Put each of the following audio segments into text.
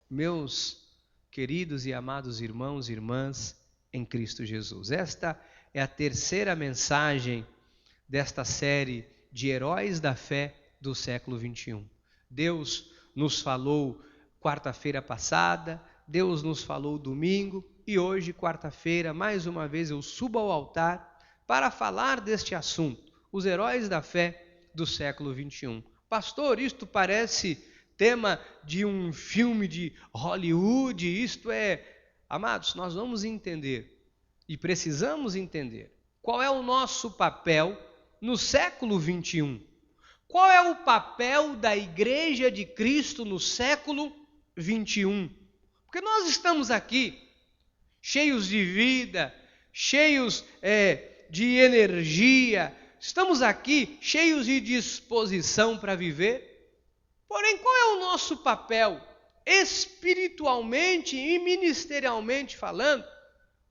meus queridos e amados irmãos e irmãs em Cristo Jesus. Esta é a terceira mensagem desta série de Heróis da Fé do século XXI. Deus nos falou quarta-feira passada, Deus nos falou domingo e hoje, quarta-feira, mais uma vez eu subo ao altar para falar deste assunto, os heróis da fé do século XXI. Pastor, isto parece tema de um filme de Hollywood, isto é... Amados, nós vamos entender e precisamos entender qual é o nosso papel no século XXI. Qual é o papel da Igreja de Cristo no século XXI? Porque nós estamos aqui cheios de vida, cheios de energia, estamos aqui cheios de disposição para viver. Porém, qual é o nosso papel, espiritualmente e ministerialmente falando,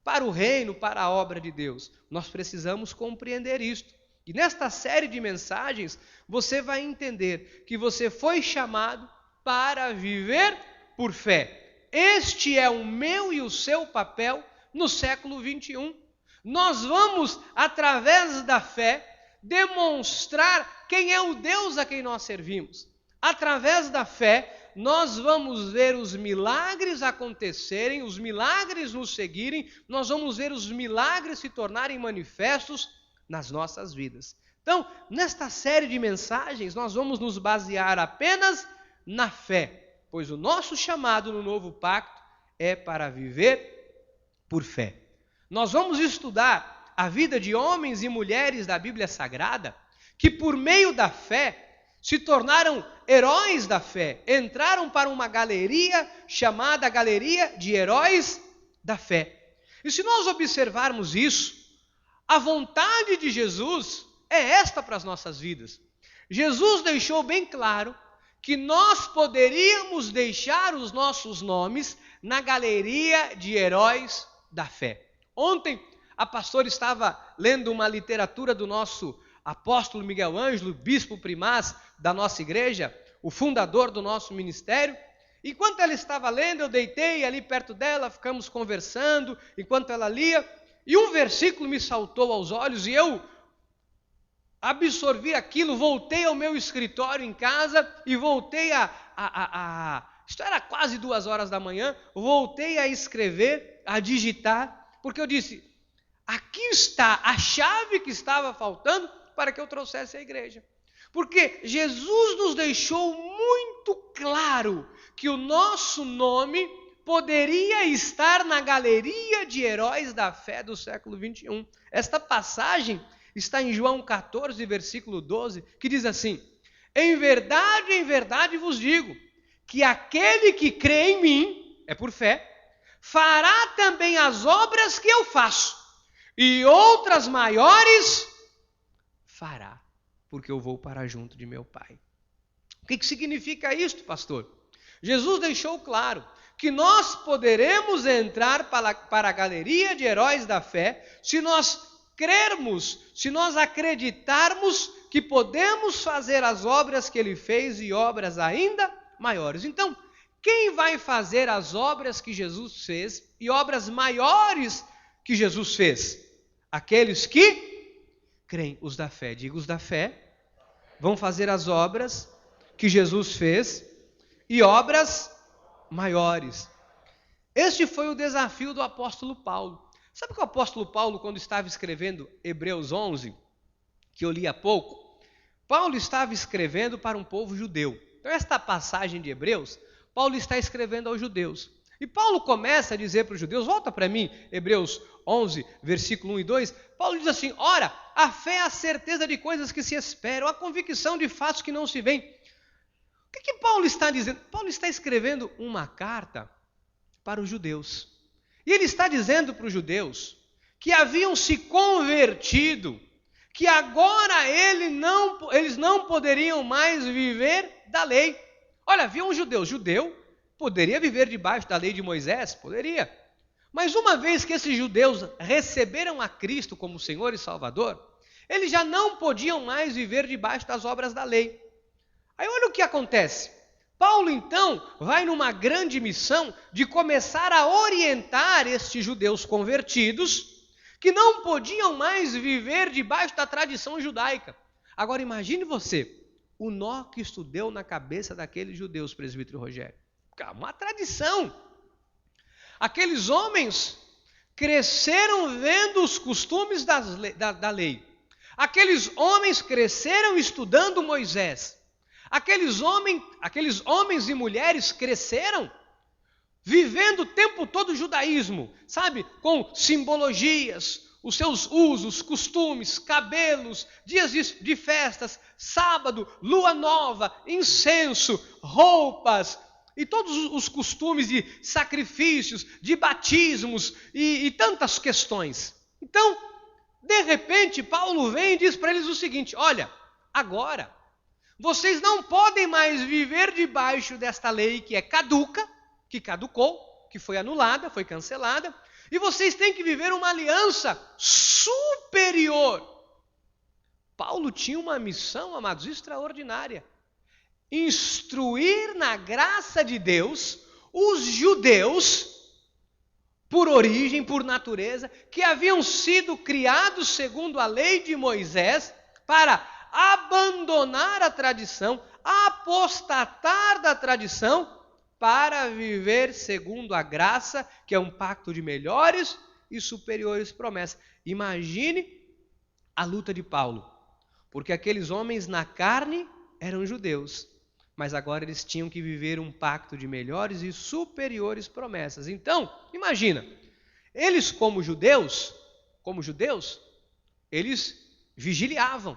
para o reino, para a obra de Deus? Nós precisamos compreender isto. E nesta série de mensagens, você vai entender que você foi chamado para viver por fé. Este é o meu e o seu papel no século XXI. Nós vamos, através da fé, demonstrar quem é o Deus a quem nós servimos. Através da fé, nós vamos ver os milagres acontecerem, os milagres nos seguirem, nós vamos ver os milagres se tornarem manifestos nas nossas vidas. Então, nesta série de mensagens, nós vamos nos basear apenas na fé, pois o nosso chamado no novo pacto é para viver por fé. Nós vamos estudar a vida de homens e mulheres da Bíblia Sagrada, que por meio da fé se tornaram heróis da fé, entraram para uma galeria chamada Galeria de Heróis da Fé. E se nós observarmos isso, a vontade de Jesus é esta para as nossas vidas. Jesus deixou bem claro que nós poderíamos deixar os nossos nomes na Galeria de Heróis da Fé. Ontem, a pastora estava lendo uma literatura do nosso apóstolo Miguel Ângelo, bispo primaz da nossa igreja, o fundador do nosso ministério. Enquanto ela estava lendo, eu deitei ali perto dela, ficamos conversando, enquanto ela lia, e um versículo me saltou aos olhos, e eu absorvi aquilo, voltei ao meu escritório em casa, e voltei isto era quase 2h da manhã, voltei a escrever, a digitar, porque eu disse, aqui está a chave que estava faltando para que eu trouxesse a igreja. Porque Jesus nos deixou muito claro que o nosso nome poderia estar na Galeria de Heróis da Fé do século XXI. Esta passagem está em João 14, versículo 12, que diz assim: em verdade vos digo, que aquele que crê em mim, é por fé, fará também as obras que eu faço, e outras maiores fará, porque eu vou para junto de meu Pai. O que significa isto, pastor? Jesus deixou claro que nós poderemos entrar para a Galeria de Heróis da Fé se nós crermos, se nós acreditarmos que podemos fazer as obras que Ele fez e obras ainda maiores. Então, quem vai fazer as obras que Jesus fez e obras maiores que Jesus fez? Aqueles que creem, os da fé. Diga, os da fé vão fazer as obras que Jesus fez e obras maiores. Este foi o desafio do apóstolo Paulo. Sabe que o apóstolo Paulo, quando estava escrevendo Hebreus 11, que eu li há pouco, Paulo estava escrevendo para um povo judeu. Então, esta passagem de Hebreus, Paulo está escrevendo aos judeus. E Paulo começa a dizer para os judeus, volta para mim, Hebreus 11, versículo 1 e 2, Paulo diz assim, ora, a fé é a certeza de coisas que se esperam, a convicção de fatos que não se veem. O que Paulo está dizendo? Paulo está escrevendo uma carta para os judeus. E ele está dizendo para os judeus que haviam se convertido, que agora eles não poderiam mais viver da lei. Olha, havia um judeu poderia viver debaixo da lei de Moisés? Poderia. Mas uma vez que esses judeus receberam a Cristo como Senhor e Salvador, eles já não podiam mais viver debaixo das obras da lei. Aí olha o que acontece. Paulo, então, vai numa grande missão de começar a orientar estes judeus convertidos que não podiam mais viver debaixo da tradição judaica. Agora, imagine você, o nó que isso deu na cabeça daqueles judeus, presbítero Rogério. Uma tradição. Aqueles homens cresceram vendo os costumes da lei. Aqueles homens cresceram estudando Moisés. Aqueles homens e mulheres cresceram vivendo o tempo todo o judaísmo, sabe? Com simbologias, os seus usos, costumes, cabelos, dias de festas, sábado, lua nova, incenso, roupas e todos os costumes de sacrifícios, de batismos e tantas questões. Então, de repente, Paulo vem e diz para eles o seguinte: olha, agora vocês não podem mais viver debaixo desta lei que é caduca, que caducou, que foi anulada, foi cancelada, e vocês têm que viver uma aliança superior. Paulo tinha uma missão, amados, extraordinária: instruir na graça de Deus os judeus, por origem, por natureza, que haviam sido criados segundo a lei de Moisés, para abandonar a tradição, apostatar da tradição, para viver segundo a graça, que é um pacto de melhores e superiores promessas. Imagine a luta de Paulo, porque aqueles homens na carne eram judeus, mas agora eles tinham que viver um pacto de melhores e superiores promessas. Então, imagina, eles como judeus, eles vigiliavam.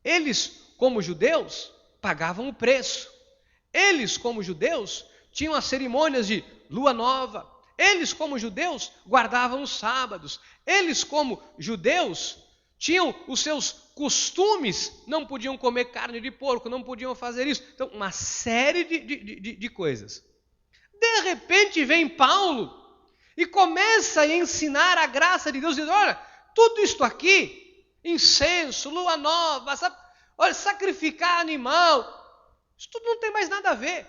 Eles, como judeus, pagavam o preço. Eles, como judeus, tinham as cerimônias de lua nova. Eles, como judeus, guardavam os sábados. Eles, como judeus, tinham os seus costumes, não podiam comer carne de porco, não podiam fazer isso. Então, uma série de coisas. De repente vem Paulo e começa a ensinar a graça de Deus, dizendo: olha, tudo isto aqui, incenso, lua nova, olha, sacrificar animal, isso tudo não tem mais nada a ver.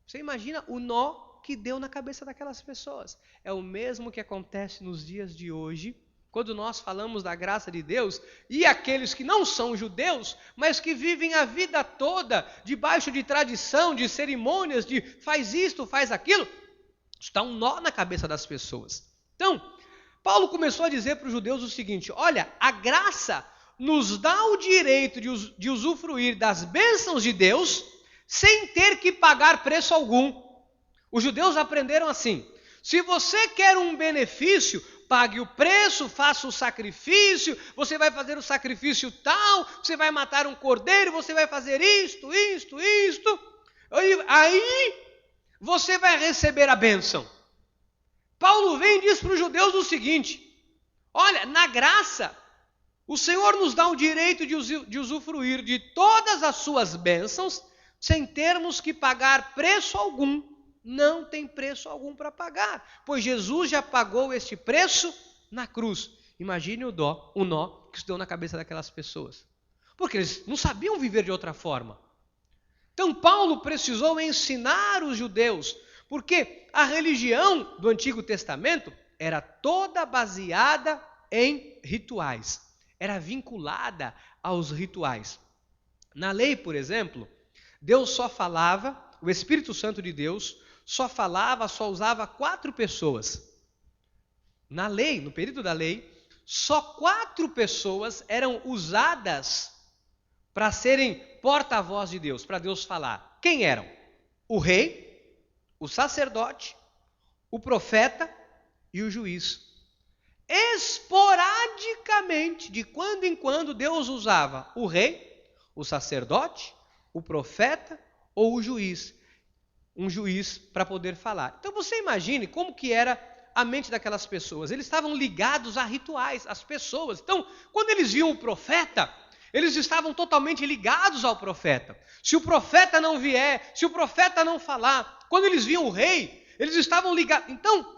Você imagina o nó que deu na cabeça daquelas pessoas. É o mesmo que acontece nos dias de hoje, quando nós falamos da graça de Deus, e aqueles que não são judeus, mas que vivem a vida toda debaixo de tradição, de cerimônias, de faz isto, faz aquilo, isso dá um nó na cabeça das pessoas. Então, Paulo começou a dizer para os judeus o seguinte: olha, a graça nos dá o direito de usufruir das bênçãos de Deus sem ter que pagar preço algum. Os judeus aprenderam assim: se você quer um benefício, pague o preço, faça o sacrifício, você vai fazer o sacrifício tal, você vai matar um cordeiro, você vai fazer isto, aí você vai receber a bênção. Paulo vem e diz para os judeus o seguinte: olha, na graça, o Senhor nos dá o direito de usufruir de todas as suas bênçãos, sem termos que pagar preço algum. Não tem preço algum para pagar, pois Jesus já pagou este preço na cruz. Imagine o nó que se deu na cabeça daquelas pessoas, porque eles não sabiam viver de outra forma. Então Paulo precisou ensinar os judeus, porque a religião do Antigo Testamento era toda baseada em rituais, era vinculada aos rituais. Na lei, por exemplo, Deus só falava, o Espírito Santo de Deus só usava 4 pessoas. Na lei, no período da lei, só 4 pessoas eram usadas para serem porta-voz de Deus, para Deus falar. Quem eram? O rei, o sacerdote, o profeta e o juiz. Esporadicamente, de quando em quando, Deus usava o rei, o sacerdote, o profeta ou o juiz. Um juiz para poder falar. Então você imagine como que era a mente daquelas pessoas. Eles estavam ligados a rituais, as pessoas. Então, quando eles viam o profeta, eles estavam totalmente ligados ao profeta. Se o profeta não vier, se o profeta não falar, quando eles viam o rei, eles estavam ligados. Então,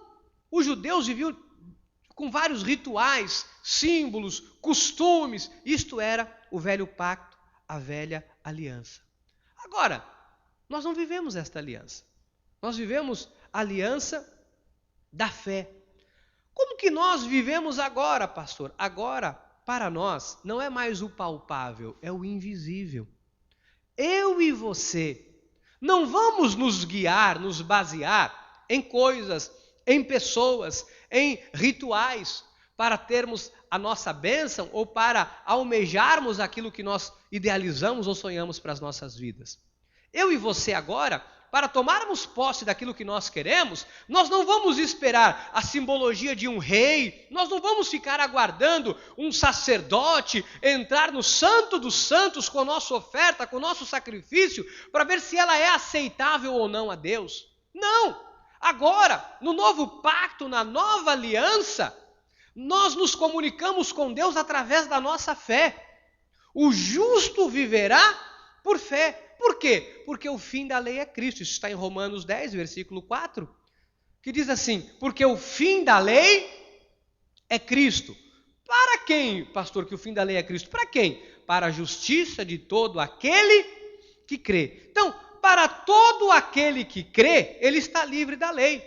os judeus viviam com vários rituais, símbolos, costumes. Isto era o velho pacto, a velha aliança. Agora, Nós não vivemos esta aliança. Nós vivemos a aliança da fé. Como que nós vivemos agora, pastor? Agora, para nós, não é mais o palpável, é o invisível. Eu e você não vamos nos guiar, nos basear em coisas, em pessoas, em rituais, para termos a nossa bênção ou para almejarmos aquilo que nós idealizamos ou sonhamos para as nossas vidas. Eu e você agora, para tomarmos posse daquilo que nós queremos, nós não vamos esperar a simbologia de um rei, nós não vamos ficar aguardando um sacerdote entrar no Santo dos Santos com a nossa oferta, com o nosso sacrifício, para ver se ela é aceitável ou não a Deus. Não! Agora, no novo pacto, na nova aliança, nós nos comunicamos com Deus através da nossa fé. O justo viverá por fé. Por quê? Porque o fim da lei é Cristo. Isso está em Romanos 10, versículo 4, que diz assim: porque o fim da lei é Cristo. Para quem, pastor, que o fim da lei é Cristo? Para quem? Para a justiça de todo aquele que crê. Então, para todo aquele que crê, ele está livre da lei.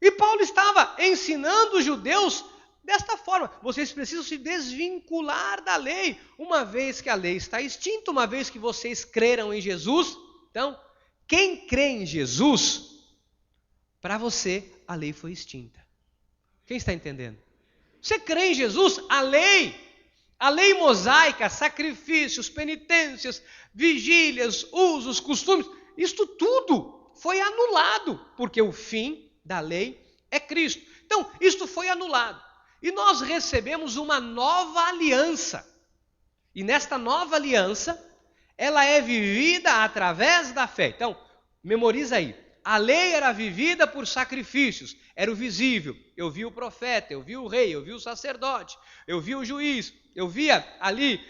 E Paulo estava ensinando os judeus desta forma: vocês precisam se desvincular da lei, uma vez que a lei está extinta, uma vez que vocês creram em Jesus. Então, quem crê em Jesus, para você, a lei foi extinta. Quem está entendendo? Você crê em Jesus, a lei mosaica, sacrifícios, penitências, vigílias, usos, costumes, isto tudo foi anulado, porque o fim da lei é Cristo. Então, isto foi anulado. E nós recebemos uma nova aliança. E nesta nova aliança, ela é vivida através da fé. Então, memoriza aí. A lei era vivida por sacrifícios, era o visível. Eu vi o profeta, eu vi o rei, eu vi o sacerdote, eu vi o juiz, eu via ali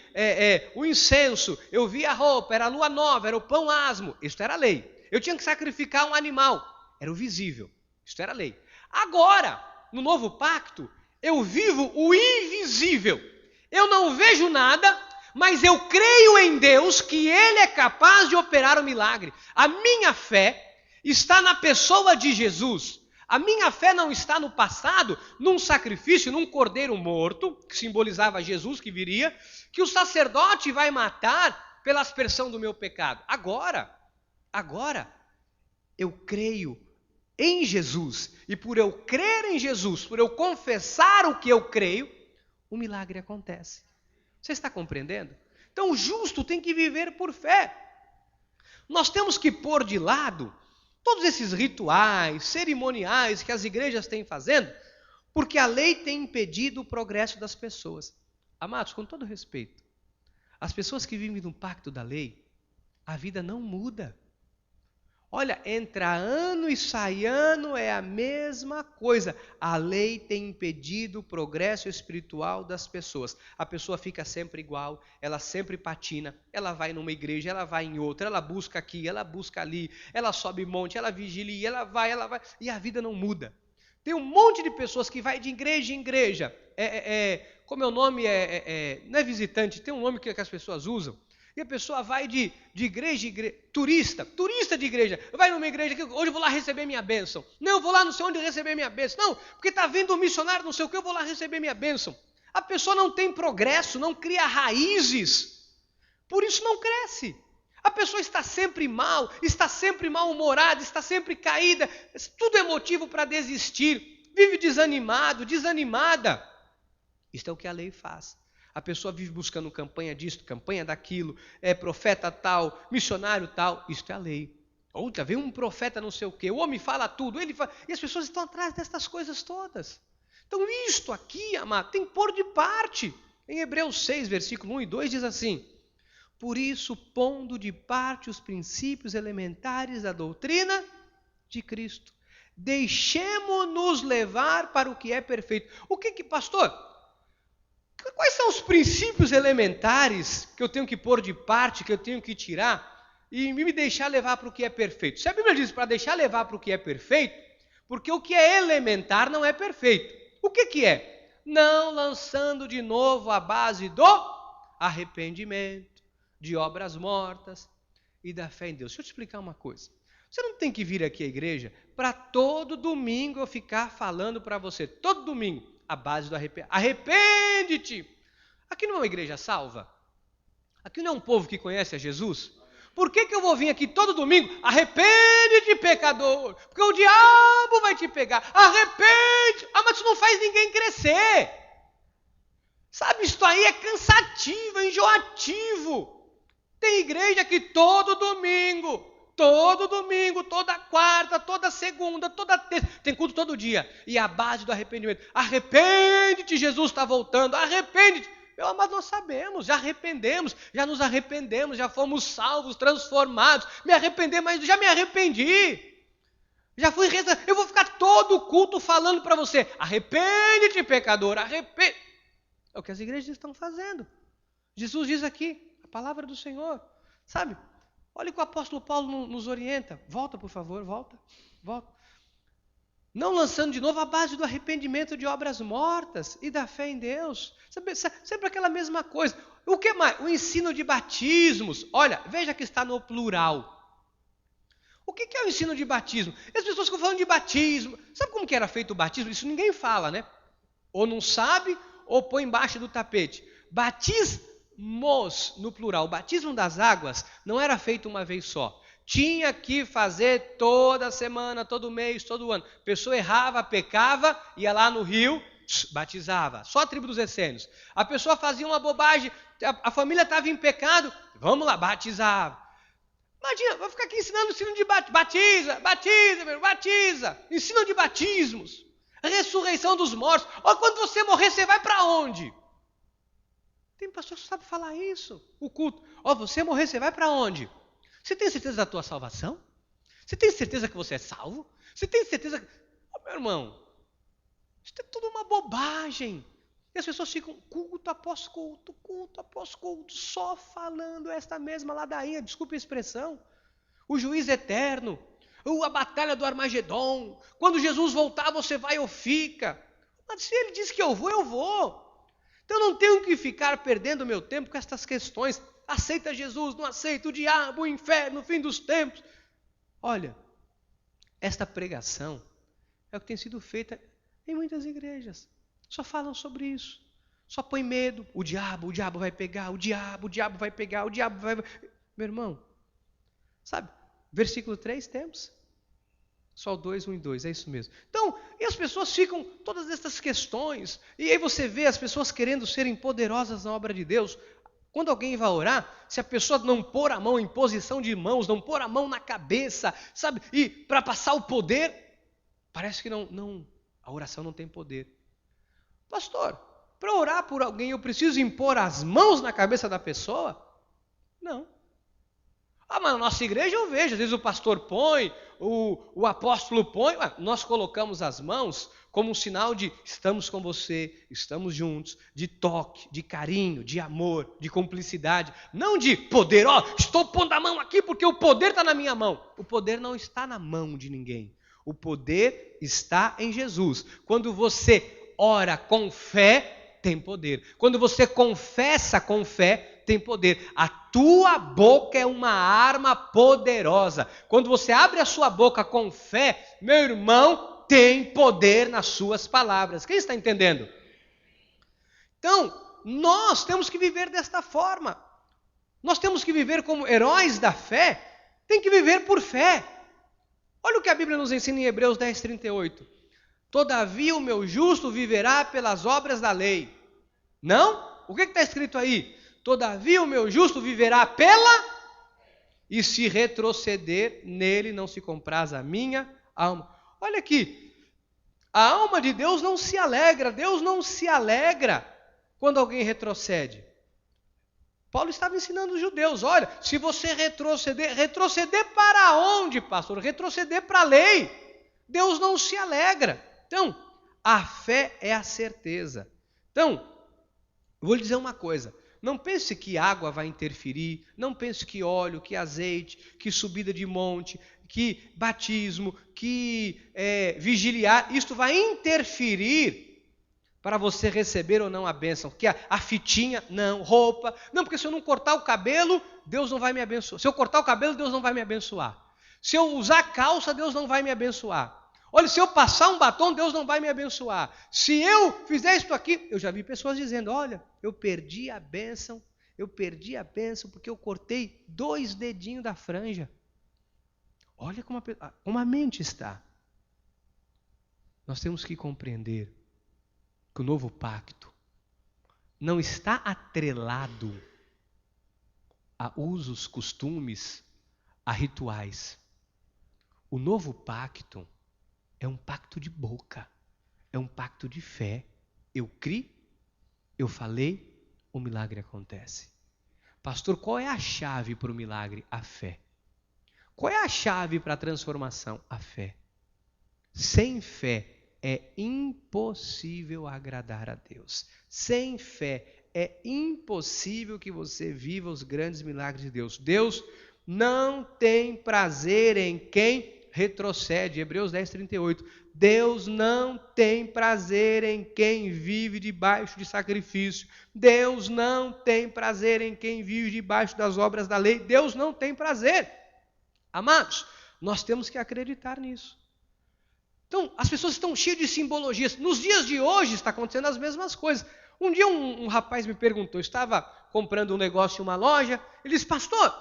o incenso, eu via a roupa, era a lua nova, era o pão asmo. Isto era a lei. Eu tinha que sacrificar um animal, era o visível. Isto era a lei. Agora, no novo pacto, eu vivo o invisível. Eu não vejo nada, mas eu creio em Deus que Ele é capaz de operar o milagre. A minha fé está na pessoa de Jesus. A minha fé não está no passado, num sacrifício, num cordeiro morto, que simbolizava Jesus que viria, que o sacerdote vai matar pela aspersão do meu pecado. Agora, eu creio em Jesus, e por eu crer em Jesus, por eu confessar o que eu creio, o milagre acontece. Você está compreendendo? Então o justo tem que viver por fé. Nós temos que pôr de lado todos esses rituais, cerimoniais que as igrejas têm fazendo, porque a lei tem impedido o progresso das pessoas. Amados, com todo respeito, as pessoas que vivem no pacto da lei, a vida não muda. Olha, entra ano e sai ano, é a mesma coisa. A lei tem impedido o progresso espiritual das pessoas. A pessoa fica sempre igual, ela sempre patina, ela vai numa igreja, ela vai em outra, ela busca aqui, ela busca ali, ela sobe monte, ela vigilia, ela vai, e a vida não muda. Tem um monte de pessoas que vai de igreja em igreja. Como é o nome? Não é visitante, tem um nome que as pessoas usam. E a pessoa vai de igreja em igreja, turista de igreja. Vai numa igreja que hoje eu vou lá receber minha bênção. Não, eu vou lá não sei onde receber minha bênção. Não, porque está vindo um missionário não sei o que, eu vou lá receber minha bênção. A pessoa não tem progresso, não cria raízes. Por isso não cresce. A pessoa está sempre mal, está sempre mal-humorada, está sempre caída. Tudo é motivo para desistir. Vive desanimado, desanimada. Isto é o que a lei faz. A pessoa vive buscando campanha disto, campanha daquilo, profeta tal, missionário tal. Isto é a lei. Outra, vem um profeta não sei o quê, o homem fala tudo, ele fala, e as pessoas estão atrás destas coisas todas. Então isto aqui, amado, tem que pôr de parte. Em Hebreus 6, versículo 1 e 2 diz assim: por isso, pondo de parte os princípios elementares da doutrina de Cristo, deixemo-nos levar para o que é perfeito. O que, pastor? Quais são os princípios elementares que eu tenho que pôr de parte, que eu tenho que tirar e me deixar levar para o que é perfeito? Se a Bíblia diz para deixar levar para o que é perfeito, porque o que é elementar não é perfeito. O que é? Não lançando de novo a base do arrependimento, de obras mortas, e da fé em Deus. Deixa eu te explicar uma coisa. Você não tem que vir aqui à igreja para todo domingo eu ficar falando para você, todo domingo, a base do arrependimento. Arrepende-te! Aqui não é uma igreja salva? Aqui não é um povo que conhece a Jesus? Por que eu vou vir aqui todo domingo? Arrepende-te, pecador, porque o diabo vai te pegar. Arrepende! Ah, mas isso não faz ninguém crescer. Sabe, isso aí é cansativo, é enjoativo. Tem igreja que todo domingo, toda quarta, toda segunda, toda terça, tem culto todo dia. E a base do arrependimento. Arrepende-te, Jesus está voltando, arrepende-te. Meu amado, nós sabemos, já nos arrependemos, já fomos salvos, transformados. Me arrepender, mas já me arrependi. Já fui rezar. Eu vou ficar todo o culto falando para você. Arrepende-te, pecador, arrepende. É o que as igrejas estão fazendo. Jesus diz aqui, a palavra do Senhor. Sabe? Olha o que o apóstolo Paulo nos orienta. Volta, por favor, volta. Não lançando de novo a base do arrependimento de obras mortas e da fé em Deus. Sempre aquela mesma coisa. O que mais? O ensino de batismos. Olha, veja que está no plural. O que é o ensino de batismo? As pessoas ficam falando de batismo. Sabe como que era feito o batismo? Isso ninguém fala, né? Ou não sabe, ou põe embaixo do tapete. Batismos, no plural. O batismo das águas não era feito uma vez só. Tinha que fazer toda semana, todo mês, todo ano. A pessoa errava, pecava, ia lá no rio, batizava. Só a tribo dos essênios. A pessoa fazia uma bobagem, a família estava em pecado, vamos lá, batizava. Imagina, vou ficar aqui ensinando o ensino de batiza. Ensino de batismos. Ressurreição dos mortos. Olha, quando você morrer, você vai para onde? Tem pastor que sabe falar isso. O culto. Ó, você morrer, você vai para onde? Você tem certeza da tua salvação? Você tem certeza que você é salvo? Você tem certeza que... Oh, meu irmão, isso é tudo uma bobagem. E as pessoas ficam culto após culto, só falando esta mesma ladainha, desculpe a expressão. O juiz eterno, a batalha do Armagedon, quando Jesus voltar você vai ou fica. Mas se ele diz que eu vou. Então eu não tenho que ficar perdendo meu tempo com estas questões. Aceita Jesus, não aceita, o diabo, o inferno, o fim dos tempos. Olha, esta pregação é o que tem sido feita em muitas igrejas. Só falam sobre isso. Só põe medo. O diabo vai pegar, o diabo vai pegar, o diabo vai... Meu irmão, sabe? Versículo 3 temos. Só o 2, 1 e 2, é isso mesmo. Então, e as pessoas ficam todas essas questões. E aí você vê as pessoas querendo serem poderosas na obra de Deus. Quando alguém vai orar, se a pessoa não pôr a mão em posição de mãos, não pôr a mão na cabeça, sabe? E para passar o poder, parece que a oração não tem poder. Pastor, para orar por alguém eu preciso impor as mãos na cabeça da pessoa? Não. Ah, mas na nossa igreja eu vejo, às vezes o pastor põe, o apóstolo põe, nós colocamos as mãos como um sinal de estamos com você, estamos juntos, de toque, de carinho, de amor, de cumplicidade, não de poder, estou pondo a mão aqui porque o poder está na minha mão. O poder não está na mão de ninguém, o poder está em Jesus. Quando você ora com fé, tem poder. Quando você confessa com fé, tem poder. A tua boca é uma arma poderosa. Quando você abre a sua boca com fé, meu irmão, tem poder nas suas palavras. Quem está entendendo? Então, nós temos que viver desta forma. Nós temos que viver como heróis da fé. Tem que viver por fé. Olha o que a Bíblia nos ensina em Hebreus 10, 38. Todavia o meu justo viverá pelas obras da lei. Não? O que está escrito aí? Todavia o meu justo viverá pela... E se retroceder, nele não se compraz a minha alma. Olha aqui, a alma de Deus não se alegra, Deus não se alegra quando alguém retrocede. Paulo estava ensinando os judeus, olha, se você retroceder para onde, pastor? Retroceder para a lei. Deus não se alegra. Então, a fé é a certeza. Então, eu vou lhe dizer uma coisa. Não pense que água vai interferir, não pense que óleo, que azeite, que subida de monte, que batismo, que vigiliar, isto vai interferir para você receber ou não a bênção. Que a fitinha, não, roupa. Não, porque se eu não cortar o cabelo, Deus não vai me abençoar. Se eu cortar o cabelo, Deus não vai me abençoar. Se eu usar calça, Deus não vai me abençoar. Olha, se eu passar um batom, Deus não vai me abençoar. Se eu fizer isso aqui, eu já vi pessoas dizendo, olha, eu perdi a bênção porque eu cortei 2 dedinhos da franja. Olha como a mente está. Nós temos que compreender que o novo pacto não está atrelado a usos, costumes, a rituais. O novo pacto é um pacto de boca, é um pacto de fé. Eu criei, eu falei, o milagre acontece. Pastor, qual é a chave para o milagre? A fé. Qual é a chave para a transformação? A fé. Sem fé é impossível agradar a Deus. Sem fé é impossível que você viva os grandes milagres de Deus. Deus não tem prazer em quem retrocede. Hebreus 10:38. Deus não tem prazer em quem vive debaixo de sacrifício. Deus não tem prazer em quem vive debaixo das obras da lei. Deus não tem prazer. Amados, nós temos que acreditar nisso. Então, as pessoas estão cheias de simbologias. Nos dias de hoje está acontecendo as mesmas coisas. Um dia um rapaz me perguntou, eu estava comprando um negócio em uma loja, ele disse, pastor,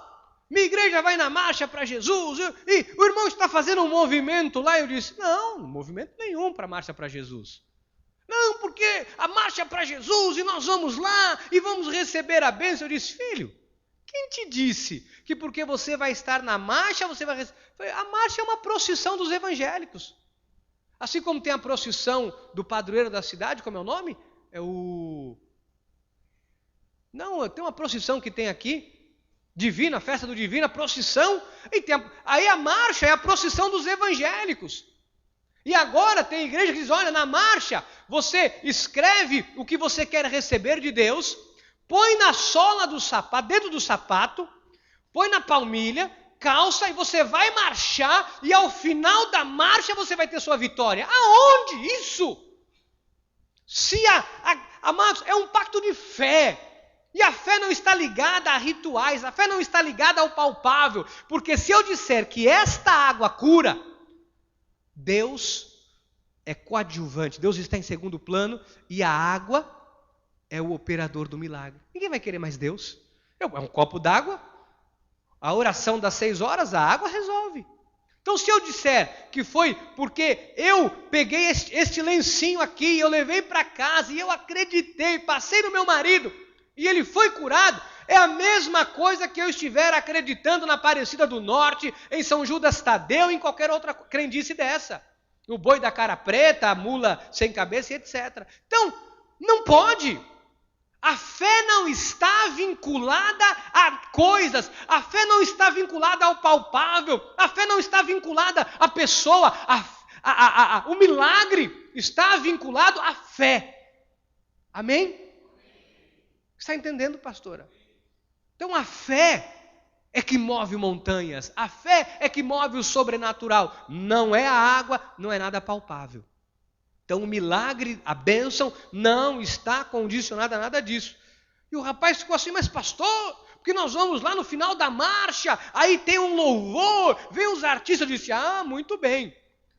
minha igreja vai na marcha para Jesus, e o irmão está fazendo um movimento lá. Eu disse, não, movimento nenhum para a marcha para Jesus. Não, porque a marcha para Jesus e nós vamos lá e vamos receber a bênção. Eu disse, filho, quem te disse que porque você vai estar na marcha, você vai receber? A marcha é uma procissão dos evangélicos. Assim como tem a procissão do padroeiro da cidade, como é o nome? Não, tem uma procissão que tem aqui, divina, festa do divino, a procissão, e aí a marcha é a procissão dos evangélicos. E agora tem igreja que diz, olha, na marcha, você escreve o que você quer receber de Deus, põe na sola do sapato, dentro do sapato, põe na palmilha, calça e você vai marchar e ao final da marcha você vai ter sua vitória. Aonde isso? Amados, é um pacto de fé. E a fé não está ligada a rituais, a fé não está ligada ao palpável. Porque se eu disser que esta água cura, Deus é coadjuvante, Deus está em segundo plano e a água é o operador do milagre. Ninguém vai querer mais Deus. É um copo d'água. A oração das 6 horas, a água resolve. Então, se eu disser que foi porque eu peguei este lencinho aqui, eu levei para casa e eu acreditei, passei no meu marido e ele foi curado, é a mesma coisa que eu estiver acreditando na Aparecida do Norte, em São Judas Tadeu, em qualquer outra crendice dessa. O boi da cara preta, a mula sem cabeça e etc. Então, não pode. A fé não está vinculada a coisas, a fé não está vinculada ao palpável, a fé não está vinculada à pessoa, o milagre está vinculado à fé. Amém? Está entendendo, pastora? Então a fé é que move montanhas, a fé é que move o sobrenatural, não é a água, não é nada palpável. Então o milagre, a bênção, não está condicionada a nada disso. E o rapaz ficou assim, mas pastor, porque nós vamos lá no final da marcha, aí tem um louvor, vem os artistas, eu disse, muito bem.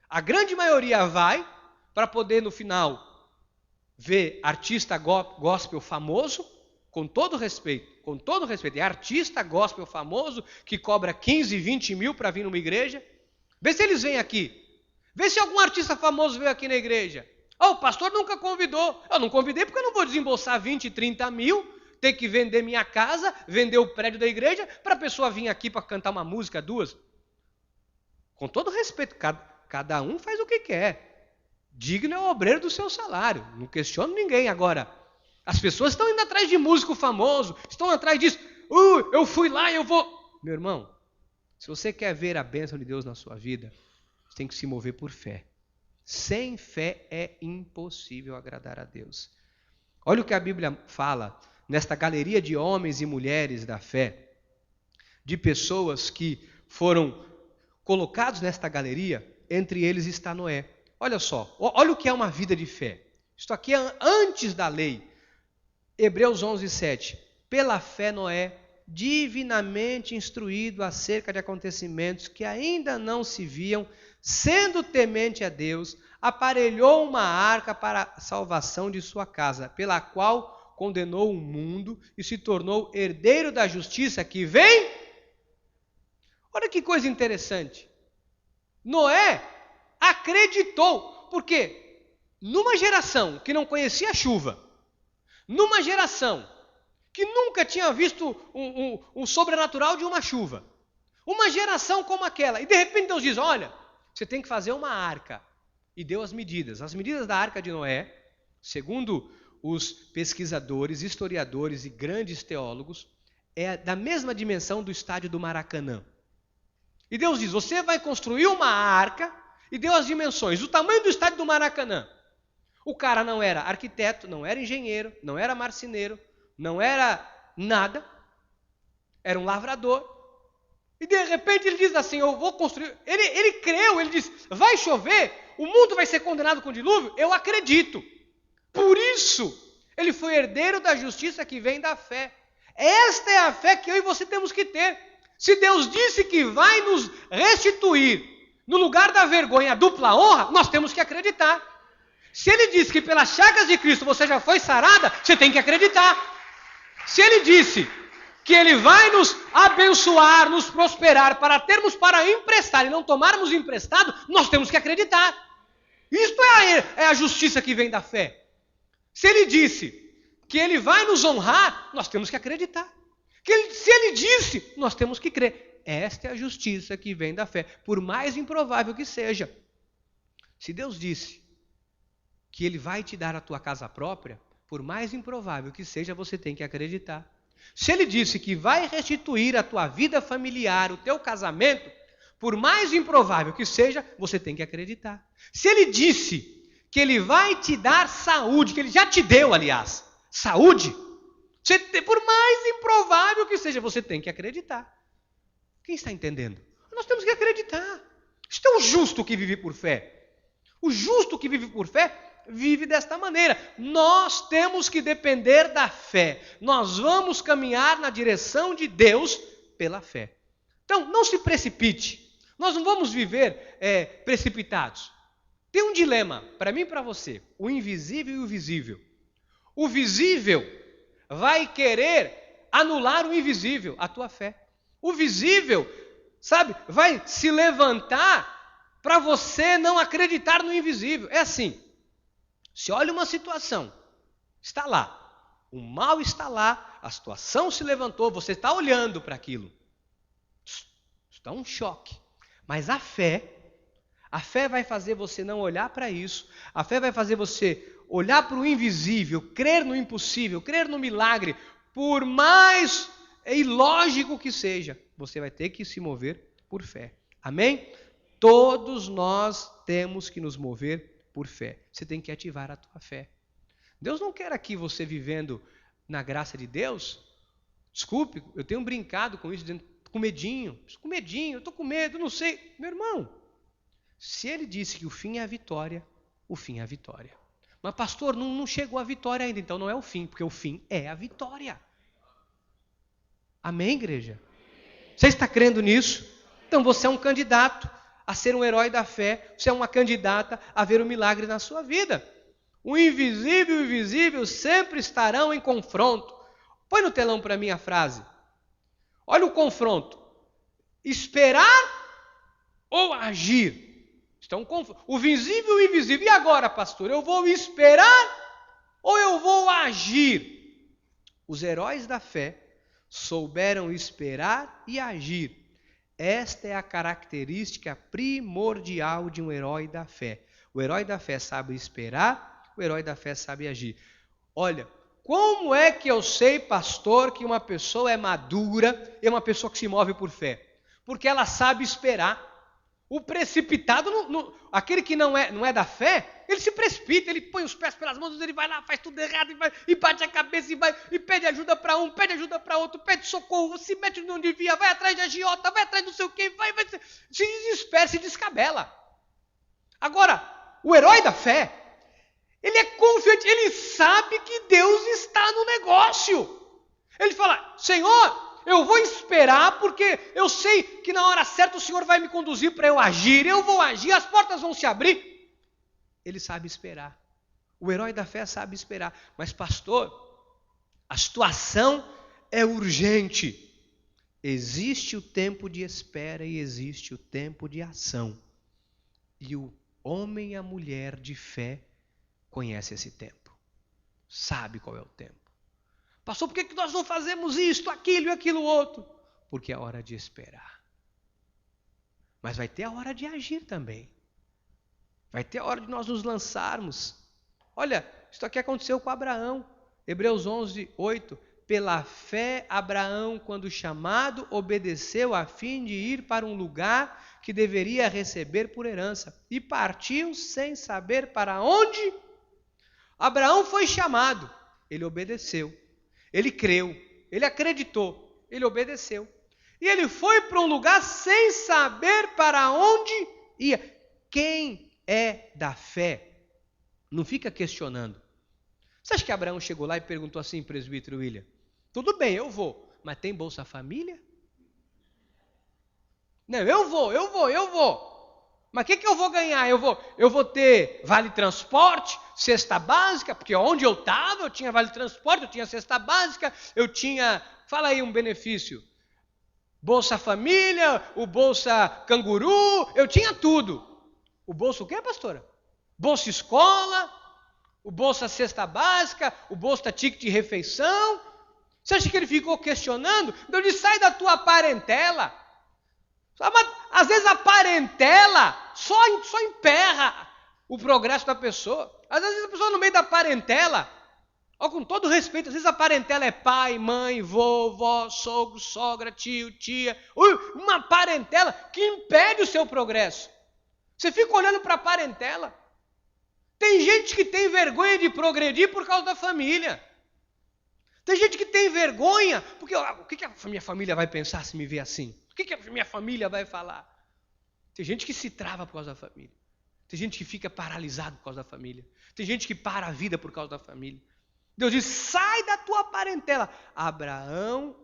A grande maioria vai para poder no final ver artista gospel famoso, com todo respeito, é artista gospel famoso que cobra 15, 20 mil para vir numa igreja. Vê se eles vêm aqui. Vê se algum artista famoso veio aqui na igreja. O pastor nunca convidou. Eu não convidei porque eu não vou desembolsar 20, 30 mil, ter que vender minha casa, vender o prédio da igreja, para a pessoa vir aqui para cantar uma música, 2. Com todo respeito, cada um faz o que quer. Digno é o obreiro do seu salário. Não questiono ninguém agora. As pessoas estão indo atrás de músico famoso, estão atrás disso. Eu fui lá e eu vou... Meu irmão, se você quer ver a bênção de Deus na sua vida, você tem que se mover por fé. Sem fé é impossível agradar a Deus. Olha o que a Bíblia fala nesta galeria de homens e mulheres da fé, de pessoas que foram colocados nesta galeria, entre eles está Noé. Olha só, olha o que é uma vida de fé. Isto aqui é antes da lei. Hebreus 11:7. Pela fé Noé, divinamente instruído acerca de acontecimentos que ainda não se viam, sendo temente a Deus, aparelhou uma arca para a salvação de sua casa, pela qual condenou o mundo e se tornou herdeiro da justiça que vem. Olha que coisa interessante. Noé acreditou, porque numa geração que não conhecia chuva, numa geração que nunca tinha visto um sobrenatural de uma chuva, uma geração como aquela, e de repente Deus diz, olha, você tem que fazer uma arca, e deu as medidas da arca de Noé, segundo os pesquisadores, historiadores e grandes teólogos, é da mesma dimensão do estádio do Maracanã. E Deus diz, você vai construir uma arca, e deu as dimensões, o tamanho do estádio do Maracanã. O cara não era arquiteto, não era engenheiro, não era marceneiro, não era nada, era um lavrador. E de repente ele diz assim, eu vou construir. Ele creu, ele diz, vai chover, o mundo vai ser condenado com dilúvio, eu acredito. Por isso, ele foi herdeiro da justiça que vem da fé. Esta é a fé que eu e você temos que ter. Se Deus disse que vai nos restituir no lugar da vergonha a dupla honra, nós temos que acreditar. Se ele disse que pelas chagas de Cristo você já foi sarada, você tem que acreditar. Se ele disse que ele vai nos abençoar, nos prosperar, para termos para emprestar e não tomarmos emprestado, nós temos que acreditar. Isto é a justiça que vem da fé. Se ele disse que ele vai nos honrar, nós temos que acreditar. Se ele disse, nós temos que crer. Esta é a justiça que vem da fé, por mais improvável que seja. Se Deus disse que ele vai te dar a tua casa própria, por mais improvável que seja, você tem que acreditar. Se ele disse que vai restituir a tua vida familiar, o teu casamento, por mais improvável que seja, você tem que acreditar. Se ele disse que ele vai te dar saúde, que ele já te deu, aliás, saúde, por mais improvável que seja, você tem que acreditar. Quem está entendendo? Nós temos que acreditar. Isto é o justo que vive por fé. O justo que vive por fé vive desta maneira. Nós temos que depender da fé. Nós vamos caminhar na direção de Deus pela fé. Então, não se precipite. Nós não vamos viver precipitados. Tem um dilema, para mim e para você. O invisível e o visível. O visível vai querer anular o invisível, a tua fé. O visível, sabe, vai se levantar para você não acreditar no invisível. É assim. Se olha uma situação, está lá, o mal está lá, a situação se levantou, você está olhando para aquilo. Está um choque. Mas a fé vai fazer você não olhar para isso, a fé vai fazer você olhar para o invisível, crer no impossível, crer no milagre, por mais ilógico que seja, você vai ter que se mover por fé. Amém? Todos nós temos que nos mover por fé. Você tem que ativar a tua fé. Deus não quer aqui você vivendo na graça de Deus. Desculpe, eu tenho brincado com isso, com medinho, eu estou com medo, não sei. Meu irmão, se ele disse que o fim é a vitória, o fim é a vitória. Mas pastor, não chegou a vitória ainda, então não é o fim, porque o fim é a vitória. Amém, igreja? Você está crendo nisso? Então você é um candidato a ser um herói da fé, você é uma candidata a ver o milagre na sua vida. O invisível e o visível sempre estarão em confronto. Põe no telão para mim a frase. Olha o confronto. Esperar ou agir? Então, o visível e o invisível. E agora, pastor? Eu vou esperar ou eu vou agir? Os heróis da fé souberam esperar e agir. Esta é a característica primordial de um herói da fé. O herói da fé sabe esperar, o herói da fé sabe agir. Olha, como é que eu sei, pastor, que uma pessoa é madura e é uma pessoa que se move por fé? Porque ela sabe esperar. O precipitado, aquele que não é da fé, ele se precipita, ele põe os pés pelas mãos, ele vai lá, faz tudo errado, e bate a cabeça, e pede ajuda para um, pede ajuda para outro, pede socorro, se mete onde não devia, vai atrás de agiota, vai atrás de não sei o quê, se desespera, se descabela. Agora, o herói da fé, Ele é confiante, ele sabe que Deus está no negócio. Ele fala: Senhor, eu vou esperar porque eu sei que na hora certa o Senhor vai me conduzir para eu agir. Eu vou agir, as portas vão se abrir. Ele sabe esperar. O herói da fé sabe esperar. Mas pastor, a situação é urgente. Existe o tempo de espera e existe o tempo de ação. E o homem e a mulher de fé conhecem esse tempo. Sabe qual é o tempo. Pastor, por que nós não fazemos isto, aquilo e aquilo outro? Porque é hora de esperar. Mas vai ter a hora de agir também. Vai ter a hora de nós nos lançarmos. Olha, isso aqui aconteceu com Abraão. Hebreus 11, 8. Pela fé, Abraão, quando chamado, obedeceu a fim de ir para um lugar que deveria receber por herança. E partiu sem saber para onde. Abraão foi chamado. Ele obedeceu. Ele creu. Ele acreditou. Ele obedeceu. E ele foi para um lugar sem saber para onde ia. Quem é da fé não fica questionando. Você acha que Abraão chegou lá e perguntou assim, presbítero William? Tudo bem, eu vou, mas tem Bolsa Família? Não, eu vou. Mas o que eu vou ganhar? Eu vou ter vale transporte, cesta básica, porque onde eu estava eu tinha vale transporte, eu tinha cesta básica, eu tinha, fala aí um benefício, Bolsa Família, o Bolsa Canguru, eu tinha tudo. O Bolsa o quê, pastora? Bolsa Escola, o Bolsa Cesta Básica, o Bolsa Ticket de Refeição. Você acha que ele ficou questionando? Então ele sai da tua parentela. Às vezes a parentela só emperra o progresso da pessoa. Às vezes a pessoa no meio da parentela, ó, com todo respeito, às vezes a parentela é pai, mãe, vovó, sogro, sogra, tio, tia. Uma parentela que impede o seu progresso. Você fica olhando para a parentela. Tem gente que tem vergonha de progredir por causa da família. Tem gente que tem vergonha, porque o que a minha família vai pensar se me ver assim? O que a minha família vai falar? Tem gente que se trava por causa da família. Tem gente que fica paralisado por causa da família. Tem gente que para a vida por causa da família. Deus diz, sai da tua parentela. Abraão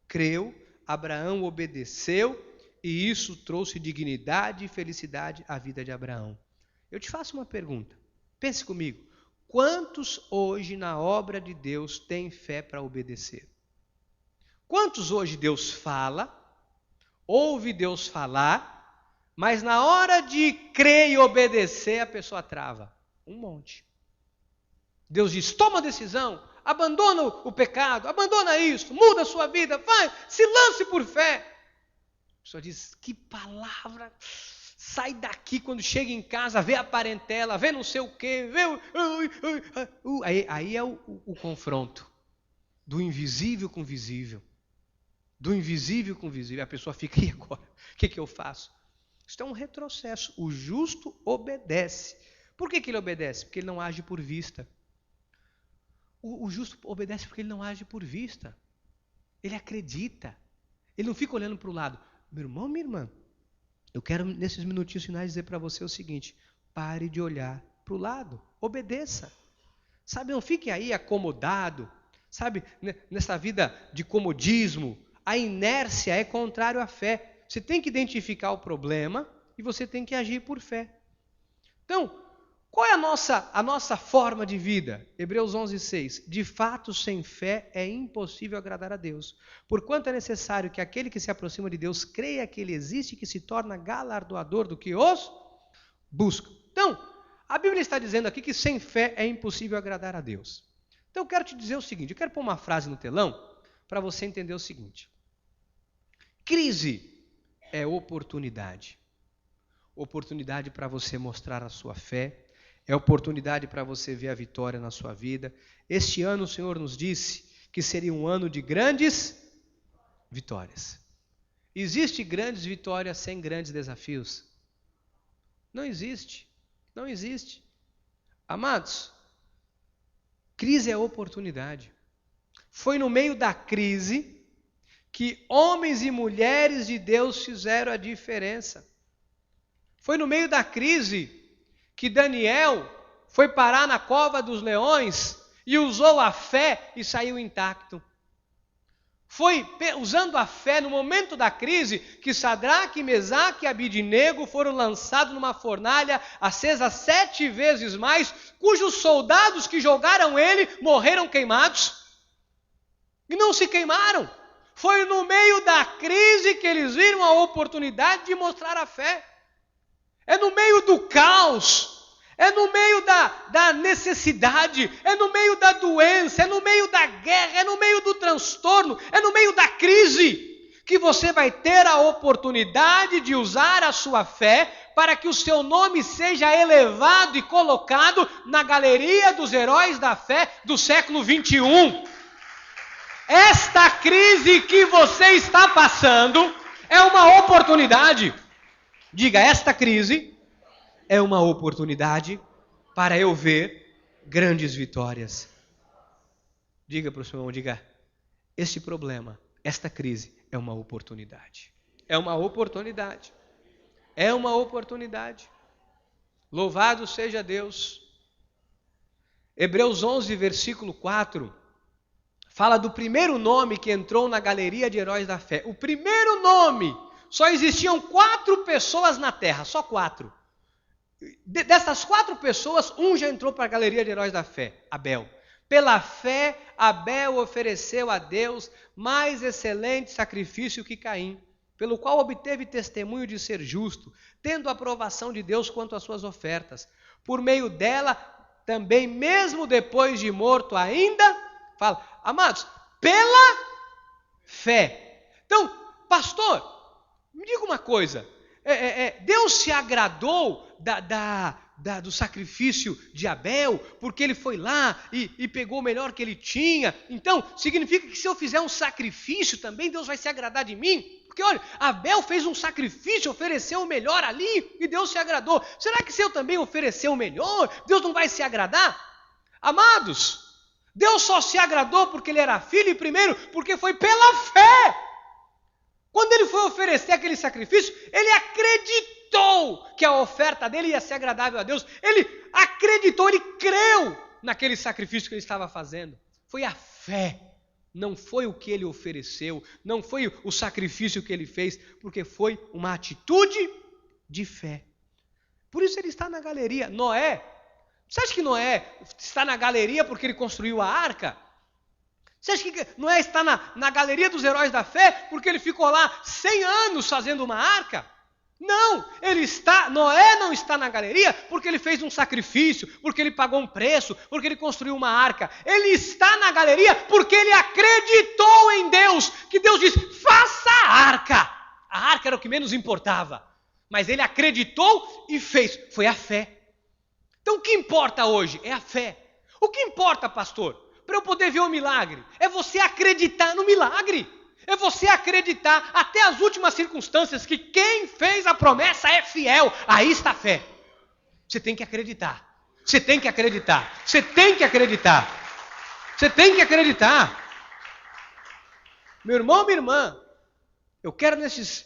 creu, Abraão obedeceu, e isso trouxe dignidade e felicidade à vida de Abraão. Eu te faço uma pergunta. Pense comigo. Quantos hoje na obra de Deus têm fé para obedecer? Quantos hoje Deus fala, ouve Deus falar, mas na hora de crer e obedecer a pessoa trava? Um monte. Deus diz, toma decisão, abandona o pecado, abandona isso, muda a sua vida, vai, se lance por fé. A pessoa diz, que palavra... Sai daqui quando chega em casa, vê a parentela, vê não sei o quê, vê aí é o confronto do invisível com o visível. Do invisível com o visível. A pessoa fica, e agora? O que eu faço? Isso é um retrocesso. O justo obedece. Por que ele obedece? Porque ele não age por vista. O justo obedece porque ele não age por vista. Ele acredita. Ele não fica olhando para o lado. Meu irmão, minha irmã, eu quero, nesses minutinhos finais, dizer para você o seguinte: pare de olhar para o lado, obedeça. Sabe, não fique aí acomodado, sabe, nessa vida de comodismo. A inércia é contrário à fé. Você tem que identificar o problema e você tem que agir por fé. Então, qual é a nossa forma de vida? Hebreus 11:6. De fato, sem fé é impossível agradar a Deus. Porquanto é necessário que aquele que se aproxima de Deus creia que Ele existe e que se torna galardoador do que os busca. Então, a Bíblia está dizendo aqui que sem fé é impossível agradar a Deus. Então, eu quero te dizer o seguinte, eu quero pôr uma frase no telão para você entender o seguinte. Crise é oportunidade. Oportunidade para você mostrar a sua fé. É oportunidade para você ver a vitória na sua vida. Este ano o Senhor nos disse que seria um ano de grandes vitórias. Existe grandes vitórias sem grandes desafios? Não existe. Não existe. Amados, crise é oportunidade. Foi no meio da crise que homens e mulheres de Deus fizeram a diferença. Foi no meio da crise que Daniel foi parar na cova dos leões e usou a fé e saiu intacto. Foi usando a fé no momento da crise que Sadraque, Mesaque e Abidnego foram lançados numa fornalha acesa 7 vezes mais, cujos soldados que jogaram ele morreram queimados. E não se queimaram. Foi no meio da crise que eles viram a oportunidade de mostrar a fé. É no meio do caos. É no meio da necessidade, é no meio da doença, é no meio da guerra, é no meio do transtorno, é no meio da crise, que você vai ter a oportunidade de usar a sua fé para que o seu nome seja elevado e colocado na galeria dos heróis da fé do século 21. Esta crise que você está passando é uma oportunidade. Diga, esta crise é uma oportunidade para eu ver grandes vitórias. Diga para o seu irmão, diga, este problema, esta crise é uma oportunidade. É uma oportunidade. É uma oportunidade. Louvado seja Deus. Hebreus 11, versículo 4, fala do primeiro nome que entrou na galeria de heróis da fé. O primeiro nome, só existiam 4 pessoas na terra, só 4. Dessas 4 pessoas, um já entrou para a galeria de heróis da fé, Abel. Pela fé, Abel ofereceu a Deus mais excelente sacrifício que Caim, pelo qual obteve testemunho de ser justo, tendo a aprovação de Deus quanto às suas ofertas. Por meio dela, também mesmo depois de morto ainda, fala, amados, pela fé. Então, pastor, me diga uma coisa, Deus se agradou do sacrifício de Abel, porque ele foi lá e pegou o melhor que ele tinha. Então, significa que se eu fizer um sacrifício também, Deus vai se agradar de mim? Porque olha, Abel fez um sacrifício, ofereceu o melhor ali, e Deus se agradou. Será que se eu também oferecer o melhor, Deus não vai se agradar? Amados, Deus só se agradou porque ele era filho, e primeiro, porque foi pela fé. Quando ele foi oferecer aquele sacrifício, ele acreditou que a oferta dele ia ser agradável a Deus. Ele acreditou, ele creu naquele sacrifício que ele estava fazendo. Foi a fé, não foi o que ele ofereceu, não foi o sacrifício que ele fez, porque foi uma atitude de fé. Por isso ele está na galeria. Noé, você acha que Noé está na galeria porque ele construiu a arca? Você acha que Noé está na galeria dos heróis da fé porque ele ficou lá 100 anos fazendo uma arca? Não, Noé não está na galeria porque ele fez um sacrifício, porque ele pagou um preço, porque ele construiu uma arca. Ele está na galeria porque ele acreditou em Deus, que Deus disse, faça a arca. A arca era o que menos importava, mas ele acreditou e fez, foi a fé. Então o que importa hoje é a fé. O que importa, pastor? Para eu poder ver o milagre, é você acreditar no milagre, é você acreditar até as últimas circunstâncias que quem fez a promessa é fiel, aí está a fé. Você tem que acreditar, você tem que acreditar, você tem que acreditar, você tem que acreditar. Meu irmão, minha irmã, eu quero nesses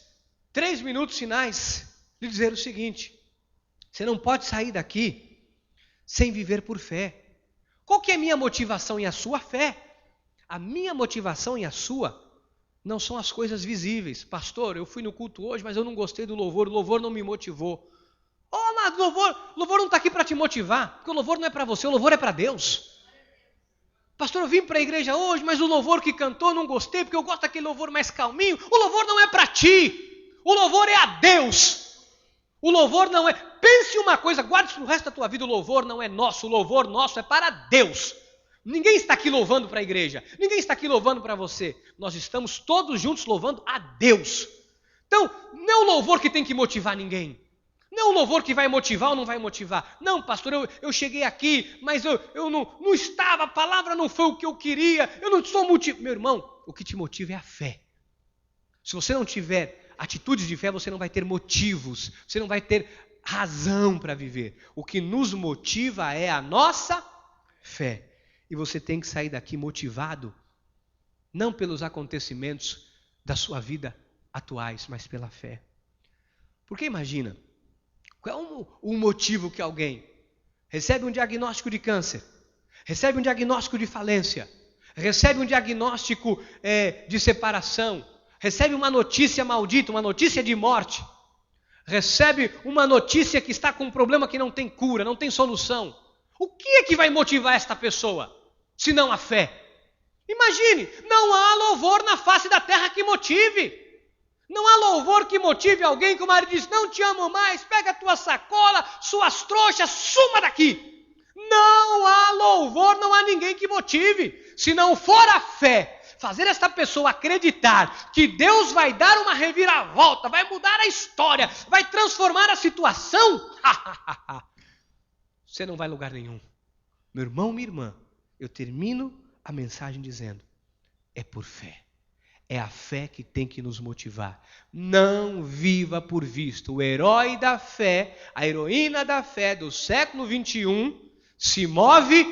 3 minutos finais lhe dizer o seguinte, você não pode sair daqui sem viver por fé. Qual que é a minha motivação e a sua fé? A minha motivação e a sua não são as coisas visíveis. Pastor, eu fui no culto hoje, mas eu não gostei do louvor, o louvor não me motivou. Amado, louvor não está aqui para te motivar, porque o louvor não é para você, o louvor é para Deus. Pastor, eu vim para a igreja hoje, mas o louvor que cantou eu não gostei, porque eu gosto daquele louvor mais calminho. O louvor não é para ti, o louvor é a Deus. O louvor não é... Pense uma coisa, guarde isso para o resto da tua vida, o louvor não é nosso, o louvor nosso é para Deus. Ninguém está aqui louvando para a igreja, ninguém está aqui louvando para você. Nós estamos todos juntos louvando a Deus. Então, não é o louvor que tem que motivar ninguém. Não é o louvor que vai motivar ou não vai motivar. Não, pastor, eu cheguei aqui, mas eu não estava, a palavra não foi o que eu queria, eu não sou motivado. Meu irmão, o que te motiva é a fé. Se você não tiver atitudes de fé, você não vai ter motivos, você não vai ter razão para viver. O que nos motiva é a nossa fé. E você tem que sair daqui motivado, não pelos acontecimentos da sua vida atuais, mas pela fé. Porque imagina, qual é o motivo que alguém recebe um diagnóstico de câncer, recebe um diagnóstico de falência, recebe um diagnóstico de separação, recebe uma notícia maldita, uma notícia de morte, recebe uma notícia que está com um problema que não tem cura, não tem solução. O que é que vai motivar esta pessoa, se não a fé? Imagine, não há louvor na face da terra que motive. Não há louvor que motive alguém que o marido diz, não te amo mais, pega a tua sacola, suas trouxas, suma daqui. Não há louvor, não há ninguém que motive. Se não for a fé, fazer esta pessoa acreditar que Deus vai dar uma reviravolta, vai mudar a história, vai transformar a situação, você não vai a lugar nenhum. Meu irmão, minha irmã, eu termino a mensagem dizendo, é por fé. É a fé que tem que nos motivar. Não viva por vista. O herói da fé, a heroína da fé do século 21 se move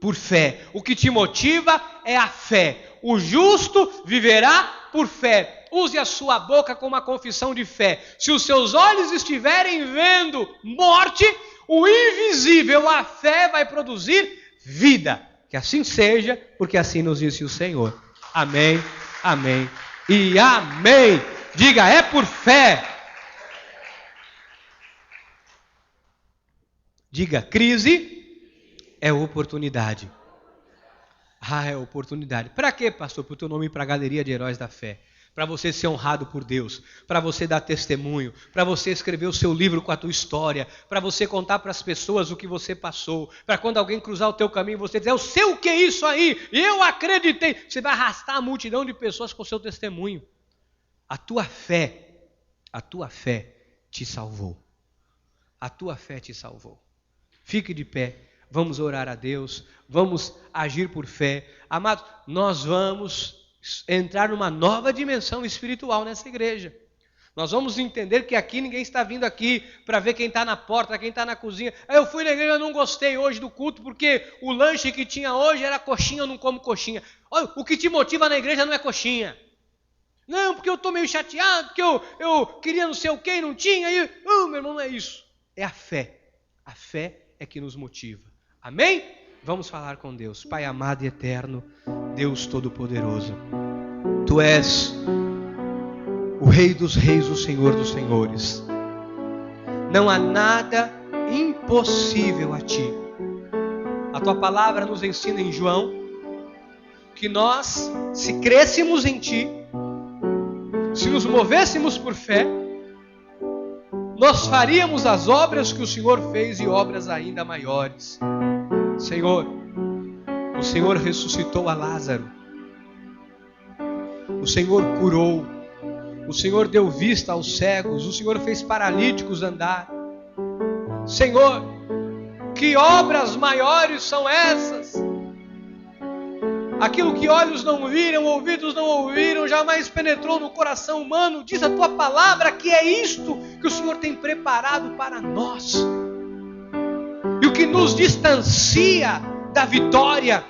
por fé. O que te motiva é a fé. O justo viverá por fé. Use a sua boca com uma confissão de fé. Se os seus olhos estiverem vendo morte, o invisível, a fé vai produzir vida. Que assim seja, porque assim nos disse o Senhor. Amém. Amém e amém. Diga, é por fé. Diga, crise é oportunidade. É oportunidade. Para quê, pastor? Para o teu nome ir para a galeria de heróis da fé. Para você ser honrado por Deus, para você dar testemunho, para você escrever o seu livro com a tua história, para você contar para as pessoas o que você passou, para quando alguém cruzar o teu caminho, você dizer, eu sei o que é isso aí, eu acreditei. Você vai arrastar a multidão de pessoas com o seu testemunho. A tua fé te salvou. A tua fé te salvou. Fique de pé, vamos orar a Deus, vamos agir por fé. Amados, nós vamos entrar numa nova dimensão espiritual nessa igreja. Nós vamos entender que aqui ninguém está vindo aqui para ver quem está na porta, quem está na cozinha. Eu fui na igreja, eu não gostei hoje do culto porque o lanche que tinha hoje era coxinha, eu não como coxinha. Olha, o que te motiva na igreja não é coxinha. Não, porque eu estou meio chateado, porque eu queria não sei o que e não tinha. Meu irmão, não é isso. É a fé. A fé é que nos motiva. Amém? Vamos falar com Deus. Pai amado e eterno, Deus Todo-Poderoso, Tu és o Rei dos Reis, o Senhor dos Senhores. Não há nada impossível a Ti. A Tua palavra nos ensina em João que nós, se crêssemos em Ti, se nos movêssemos por fé, nós faríamos as obras que o Senhor fez e obras ainda maiores. Senhor, o Senhor ressuscitou a Lázaro, o Senhor curou, o Senhor deu vista aos cegos, o Senhor fez paralíticos andar. Senhor, que obras maiores são essas? Aquilo que olhos não viram, ouvidos não ouviram, jamais penetrou no coração humano. Diz a Tua palavra que é isto que o Senhor tem preparado para nós. E o que nos distancia da vitória,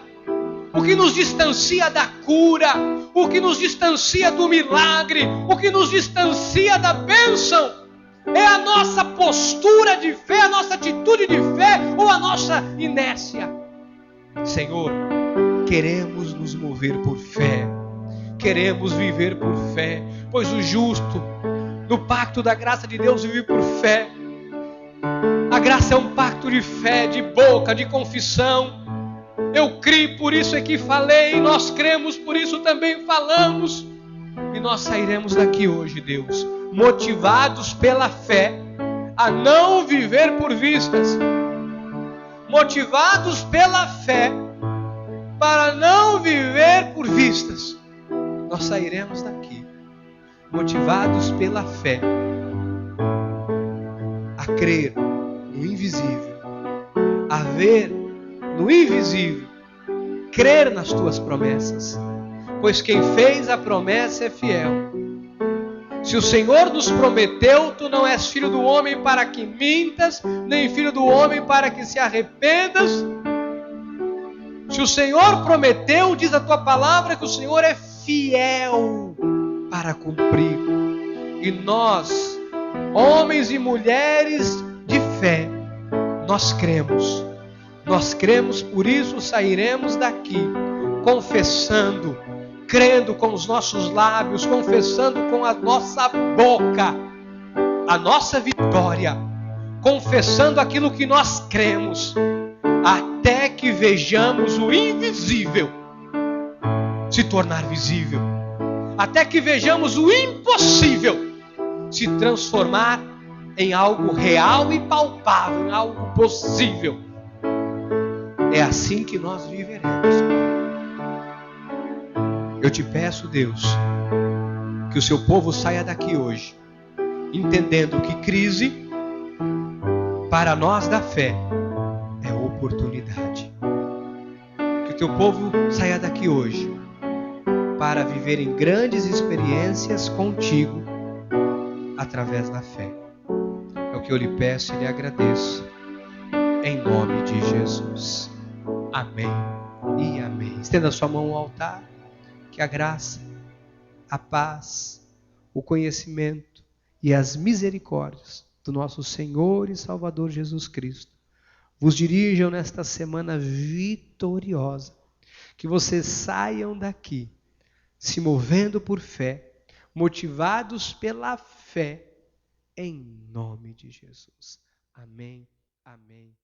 o que nos distancia da cura, o que nos distancia do milagre, o que nos distancia da bênção, é a nossa postura de fé, a nossa atitude de fé ou a nossa inércia. Senhor, queremos nos mover por fé, queremos viver por fé, pois o justo, no pacto da graça de Deus, vive por fé. A graça é um pacto de fé, de boca, de confissão. Eu criei, por isso é que falei, nós cremos, por isso também falamos. E nós sairemos daqui hoje, Deus, motivados pela fé, a não viver por vistas. Motivados pela fé, para não viver por vistas. Nós sairemos daqui, motivados pela fé, a crer no invisível, a ver no invisível, crer nas Tuas promessas, pois quem fez a promessa é fiel. Se o Senhor nos prometeu, Tu não és filho do homem para que mintas, nem filho do homem para que se arrependas. Se o Senhor prometeu, diz a Tua palavra que o Senhor é fiel para cumprir. E nós, homens e mulheres de fé, nós cremos Nós cremos, por isso sairemos daqui confessando, crendo com os nossos lábios, confessando com a nossa boca a nossa vitória, confessando aquilo que nós cremos, até que vejamos o invisível se tornar visível, até que vejamos o impossível se transformar em algo real e palpável, em algo possível. É assim que nós viveremos. Eu te peço, Deus, que o seu povo saia daqui hoje entendendo que crise, para nós da fé, é oportunidade. Que o teu povo saia daqui hoje para viver em grandes experiências contigo através da fé. É o que eu lhe peço e lhe agradeço, em nome de Jesus. Amém e amém. Estenda sua mão ao altar, que a graça, a paz, o conhecimento e as misericórdias do nosso Senhor e Salvador Jesus Cristo vos dirijam nesta semana vitoriosa. Que vocês saiam daqui se movendo por fé, motivados pela fé, em nome de Jesus. Amém, amém.